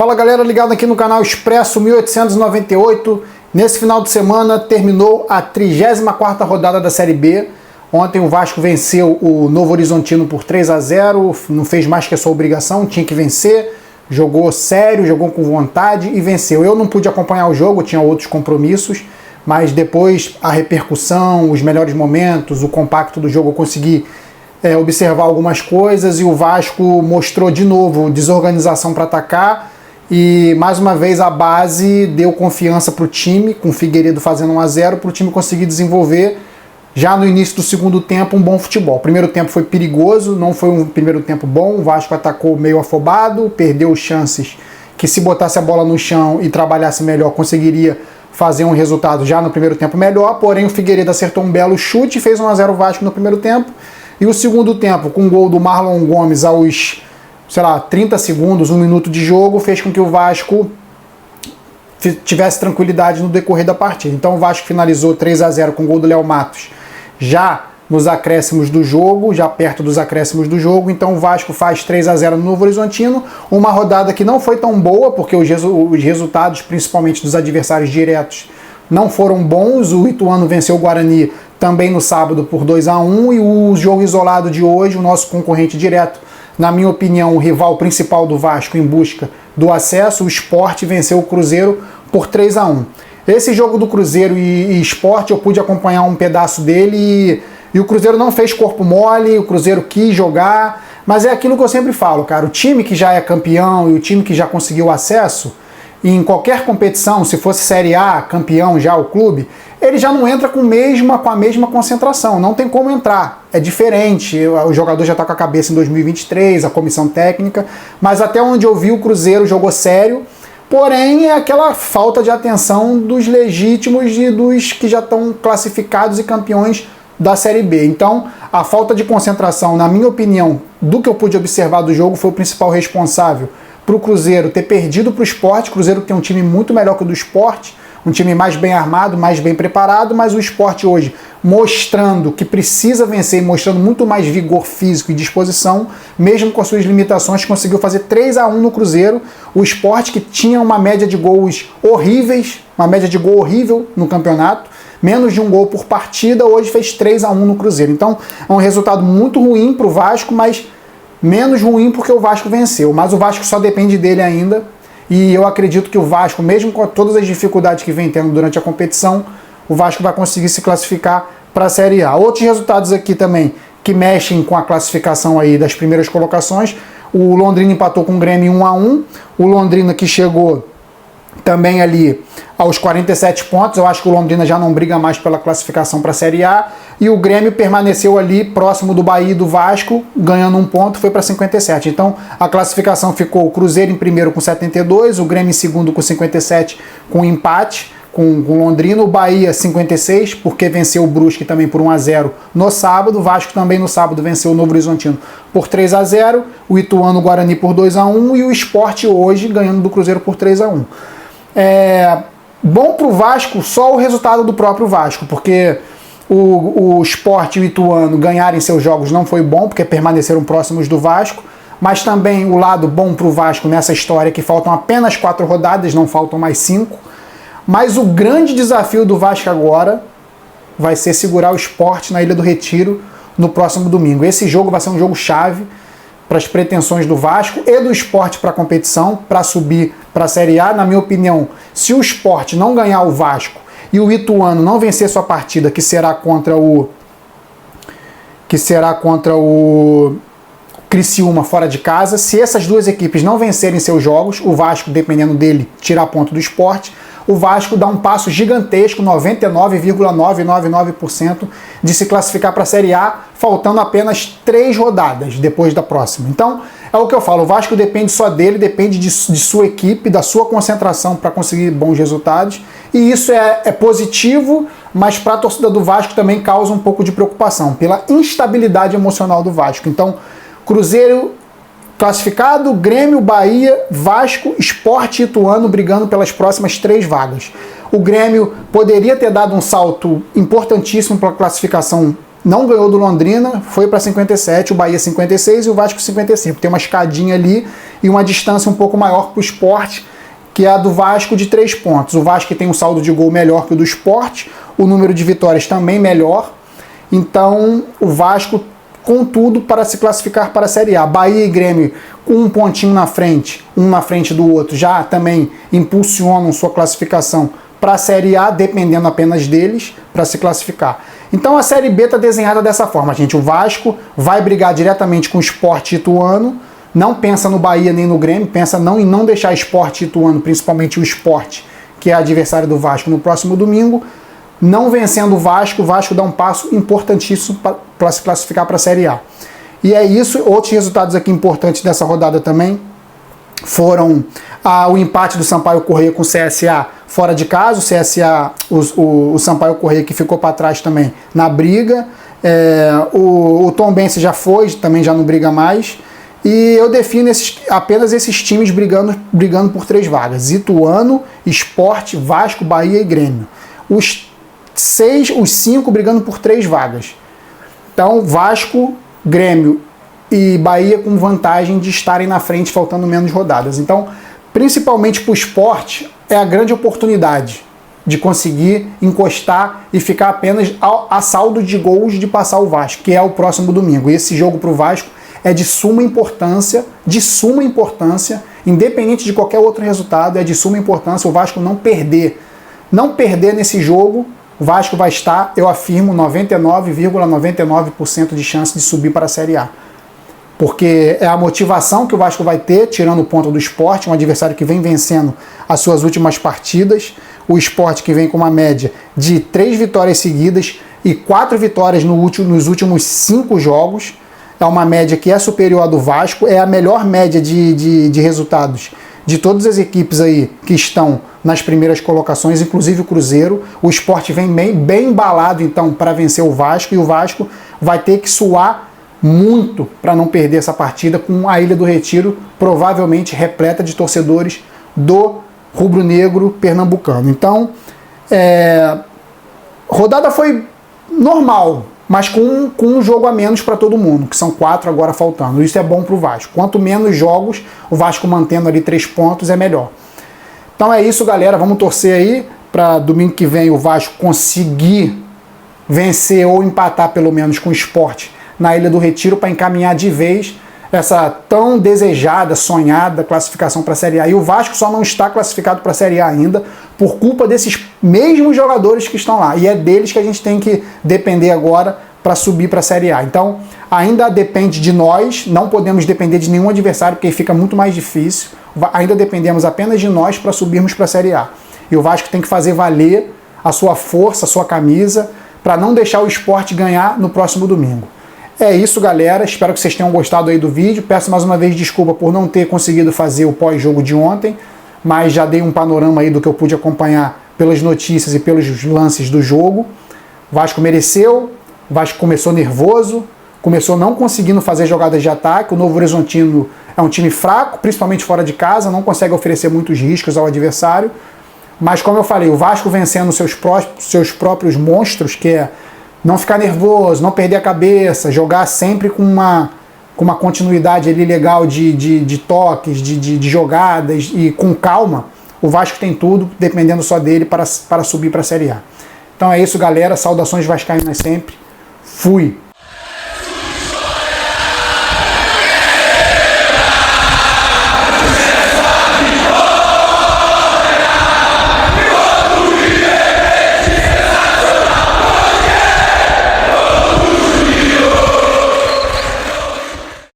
Fala galera, ligado aqui no canal Expresso 1898. Nesse final de semana terminou a 34ª rodada da Série B. Ontem o Vasco venceu o Novo Horizontino por 3-0, não fez mais que a sua obrigação, tinha que vencer, jogou sério, jogou com vontade e venceu. Eu não pude acompanhar o jogo, tinha outros compromissos, mas depois a repercussão, os melhores momentos, o compacto do jogo eu consegui observar algumas coisas e o Vasco mostrou de novo desorganização para atacar e mais uma vez a base deu confiança para o time, com o Figueiredo fazendo 1-0, para o time conseguir desenvolver já no início do segundo tempo um bom futebol. O primeiro tempo foi perigoso, não foi um primeiro tempo bom, o Vasco atacou meio afobado, perdeu chances que se botasse a bola no chão e trabalhasse melhor conseguiria fazer um resultado já no primeiro tempo melhor, porém o Figueiredo acertou um belo chute e fez 1-0 o Vasco no primeiro tempo. E o segundo tempo, com o gol do Marlon Gomes aos, 30 segundos, 1 minuto de jogo, fez com que o Vasco tivesse tranquilidade no decorrer da partida. Então o Vasco finalizou 3-0 com o gol do Léo Matos, já nos acréscimos do jogo, já perto dos acréscimos do jogo. Então o Vasco faz 3-0 no Novo Horizontino, uma rodada que não foi tão boa, porque os resultados, principalmente dos adversários diretos, não foram bons. O Ituano venceu o Guarani também no sábado por 2-1, e o jogo isolado de hoje, o nosso concorrente direto, na minha opinião, o rival principal do Vasco em busca do acesso, o Sport, venceu o Cruzeiro por 3-1. Esse jogo do Cruzeiro e Sport eu pude acompanhar um pedaço dele e o Cruzeiro não fez corpo mole, o Cruzeiro quis jogar, mas é aquilo que eu sempre falo, cara, o time que já é campeão e o time que já conseguiu acesso, em qualquer competição, se fosse Série A, campeão já o clube, ele já não entra com a mesma concentração, não tem como entrar, é diferente, o jogador já está com a cabeça em 2023, a comissão técnica, mas até onde eu vi o Cruzeiro jogou sério, porém é aquela falta de atenção dos legítimos e dos que já estão classificados e campeões da Série B. Então a falta de concentração, na minha opinião, do que eu pude observar do jogo, foi o principal responsável para o Cruzeiro ter perdido para o Sport. O Cruzeiro tem um time muito melhor que o do Sport, um time mais bem armado, mais bem preparado, mas o Sport hoje mostrando que precisa vencer e mostrando muito mais vigor físico e disposição, mesmo com as suas limitações, conseguiu fazer 3-1 no Cruzeiro. O Sport, que tinha uma média de gols horríveis, uma média de gol horrível no campeonato, menos de um gol por partida, hoje fez 3-1 no Cruzeiro. Então é um resultado muito ruim para o Vasco, mas menos ruim porque o Vasco venceu, mas o Vasco só depende dele ainda, e eu acredito que o Vasco, mesmo com todas as dificuldades que vem tendo durante a competição, o Vasco vai conseguir se classificar para a Série A. Outros resultados aqui também que mexem com a classificação aí das primeiras colocações: o Londrina empatou com o Grêmio 1-1, o Londrina que chegou também ali aos 47 pontos, eu acho que o Londrina já não briga mais pela classificação para a Série A, e o Grêmio permaneceu ali próximo do Bahia e do Vasco, ganhando 1 ponto, foi para 57. Então a classificação ficou o Cruzeiro em primeiro com 72, o Grêmio em segundo com 57, com empate com o Londrina, o Bahia 56, porque venceu o Brusque também por 1-0 no sábado, o Vasco também no sábado venceu o Novo Horizontino por 3-0, o Ituano, o Guarani por 2-1 e o Sport hoje ganhando do Cruzeiro por 3-1. Bom para o Vasco só o resultado do próprio Vasco, porque o Sport e o Ituano ganharem seus jogos não foi bom, porque permaneceram próximos do Vasco, mas também o lado bom para o Vasco nessa história é que faltam apenas 4 rodadas, não faltam mais 5, mas o grande desafio do Vasco agora vai ser segurar o Sport na Ilha do Retiro no próximo domingo. Esse jogo vai ser um jogo chave para as pretensões do Vasco e do Sport para a competição, para subir para a Série A. Na minha opinião, se o Sport não ganhar o Vasco e o Ituano não vencer sua partida, que será contra o Criciúma fora de casa, se essas duas equipes não vencerem seus jogos, o Vasco, dependendo dele, tirar ponto do Sport, o Vasco dá um passo gigantesco, 99,999% de se classificar para a Série A, faltando apenas 3 rodadas depois da próxima. Então, é o que eu falo, o Vasco depende só dele, depende de sua equipe, da sua concentração para conseguir bons resultados, e isso é positivo, mas para a torcida do Vasco também causa um pouco de preocupação, pela instabilidade emocional do Vasco. Então, Cruzeiro classificado, Grêmio, Bahia, Vasco, Sport e Ituano brigando pelas próximas 3 vagas. O Grêmio poderia ter dado um salto importantíssimo para a classificação não ganhou do Londrina, foi para 57, o Bahia 56 e o Vasco 55. Tem uma escadinha ali e uma distância um pouco maior para o Sport, que é a do Vasco de 3 pontos. O Vasco tem um saldo de gol melhor que o do Sport, o número de vitórias também melhor. Então o Vasco com tudo para se classificar para a Série A. Bahia e Grêmio com um pontinho na frente, um na frente do outro, já também impulsionam sua classificação para a Série A, dependendo apenas deles, para se classificar. Então a Série B está desenhada dessa forma, gente. O Vasco vai brigar diretamente com o Sport Ituano, não pensa no Bahia nem no Grêmio, pensa em não deixar Sport Ituano, principalmente o Sport, que é adversário do Vasco, no próximo domingo. Não vencendo o Vasco dá um passo importantíssimo para se classificar para a Série A. E é isso. Outros resultados aqui importantes dessa rodada também foram o empate do Sampaio Corrêa com o CSA fora de casa. O CSA, o Sampaio Corrêa que ficou para trás também na briga. O Tombense já foi, também já não briga mais. E eu defino apenas esses times brigando por 3 vagas. Ituano, Sport, Vasco, Bahia e Grêmio. Os 5 brigando por 3 vagas. Então, Vasco, Grêmio e Bahia com vantagem de estarem na frente, faltando menos rodadas. Então, principalmente para o Sport, é a grande oportunidade de conseguir encostar e ficar apenas a saldo de gols de passar o Vasco, que é o próximo domingo. E esse jogo para o Vasco é de suma importância, independente de qualquer outro resultado, é de suma importância o Vasco não perder. Não perder nesse jogo, o Vasco vai estar, eu afirmo, 99,99% de chance de subir para a Série A. Porque é a motivação que o Vasco vai ter, tirando o ponto do Sport, um adversário que vem vencendo as suas últimas partidas. O Sport que vem com uma média de 3 vitórias seguidas e 4 vitórias nos últimos 5 jogos. É uma média que é superior à do Vasco, é a melhor média de resultados de todas as equipes aí que estão nas primeiras colocações, inclusive o Cruzeiro. O Sport vem bem embalado então para vencer o Vasco, e o Vasco vai ter que suar muito para não perder essa partida, com a Ilha do Retiro provavelmente repleta de torcedores do rubro-negro pernambucano. Então, rodada foi normal, mas com um jogo a menos para todo mundo, que são 4 agora faltando. Isso é bom para o Vasco. Quanto menos jogos, o Vasco mantendo ali 3 pontos, é melhor. Então é isso, galera. Vamos torcer aí para domingo que vem o Vasco conseguir vencer ou empatar pelo menos com o Sport na Ilha do Retiro, para encaminhar de vez essa tão desejada, sonhada classificação para a Série A. E o Vasco só não está classificado para a Série A ainda por culpa desses mesmos jogadores que estão lá. E é deles que a gente tem que depender agora para subir para a Série A. Então, ainda depende de nós, não podemos depender de nenhum adversário, porque fica muito mais difícil. Ainda dependemos apenas de nós para subirmos para a Série A. E o Vasco tem que fazer valer a sua força, a sua camisa, para não deixar o Sport ganhar no próximo domingo. É isso, galera. Espero que vocês tenham gostado aí do vídeo. Peço mais uma vez desculpa por não ter conseguido fazer o pós-jogo de ontem, mas já dei um panorama aí do que eu pude acompanhar pelas notícias e pelos lances do jogo. O Vasco mereceu, o Vasco começou nervoso, começou não conseguindo fazer jogadas de ataque. O Novo Horizontino é um time fraco, principalmente fora de casa, não consegue oferecer muitos riscos ao adversário. Mas, como eu falei, o Vasco vencendo seus próprios monstros, que é não ficar nervoso, não perder a cabeça, jogar sempre com uma continuidade ali legal de toques, de jogadas e com calma. O Vasco tem tudo, dependendo só dele, para subir para a Série A. Então é isso, galera. Saudações vascaínas sempre. Fui!